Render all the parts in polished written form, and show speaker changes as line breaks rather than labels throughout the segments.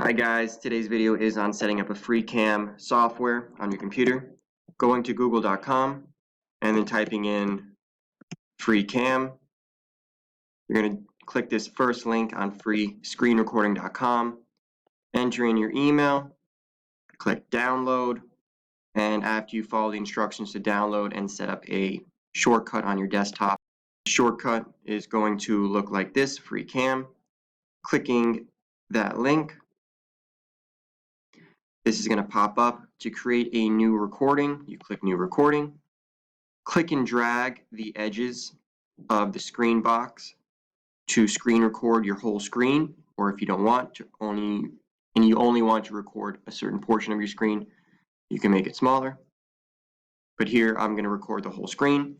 Hi guys, today's video is on setting up a FreeCam software on your computer. Going to google.com and then typing in FreeCam. You're going to click this first link on freescreenrecording.com, enter in your email, click download, and after you follow the instructions to download and set up a shortcut on your desktop, the shortcut is going to look like this, FreeCam. Clicking that link, this is going to pop up. To create a new recording, you click new recording, click and drag the edges of the screen box to screen record your whole screen, or if you don't want to you only want to record a certain portion of your screen, you can make it smaller. But here I'm going to record the whole screen.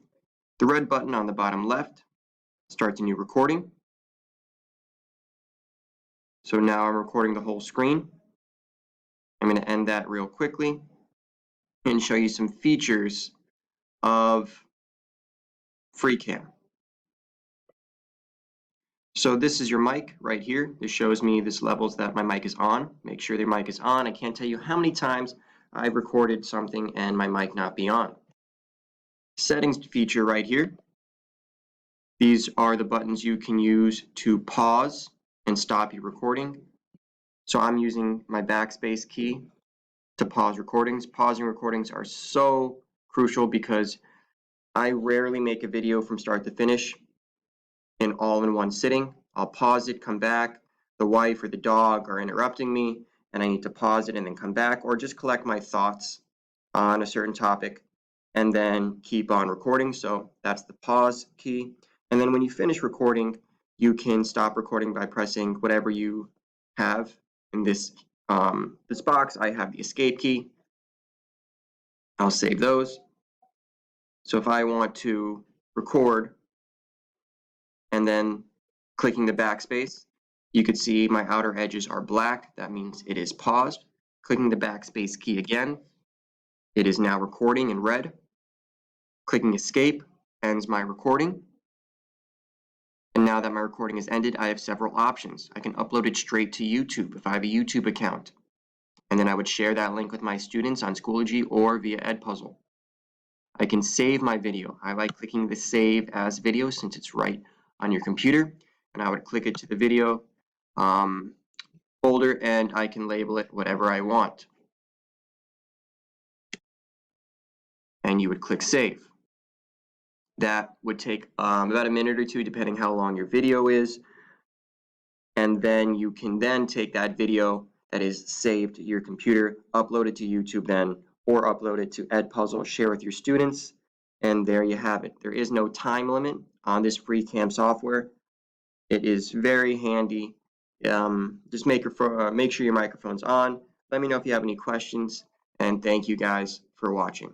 The red button on the bottom left starts a new recording. So now I'm recording the whole screen. I'm going to end that real quickly and show you some features of FreeCam. So this is your mic right here. This shows me this levels that my mic is on. Make sure the mic is on. I can't tell you how many times I've recorded something and my mic not be on. Settings feature right here. These are the buttons you can use to pause and stop your recording. So I'm using my backspace key to pause recordings. Pausing recordings are so crucial because I rarely make a video from start to finish all in one sitting. I'll pause it, come back, the wife or the dog are interrupting me, and I need to pause it and then come back, or just collect my thoughts on a certain topic and then keep on recording. So that's the pause key. And then when you finish recording, you can stop recording by pressing whatever you have in this box. I have the escape key. I'll save those. So if I want to record and then clicking the backspace, you could see my outer edges are black. That means it is paused. Clicking the backspace key again, it is now recording in red. Clicking escape ends my recording. And now that my recording is ended, I have several options. I can upload it straight to YouTube if I have a YouTube account. And then I would share that link with my students on Schoology or via Edpuzzle. I can save my video. I like clicking the save as video since it's right on your computer. And I would click it to the video folder and I can label it whatever I want. And you would click save. That would take about a minute or two depending how long your video is. And then you can then take that video that is saved to your computer, upload it to YouTube then, or upload it to Edpuzzle, share with your students, and there you have it. There is no time limit on this FreeCam software. It is very handy. Just make sure your microphone's on. Let me know if you have any questions, and thank you guys for watching.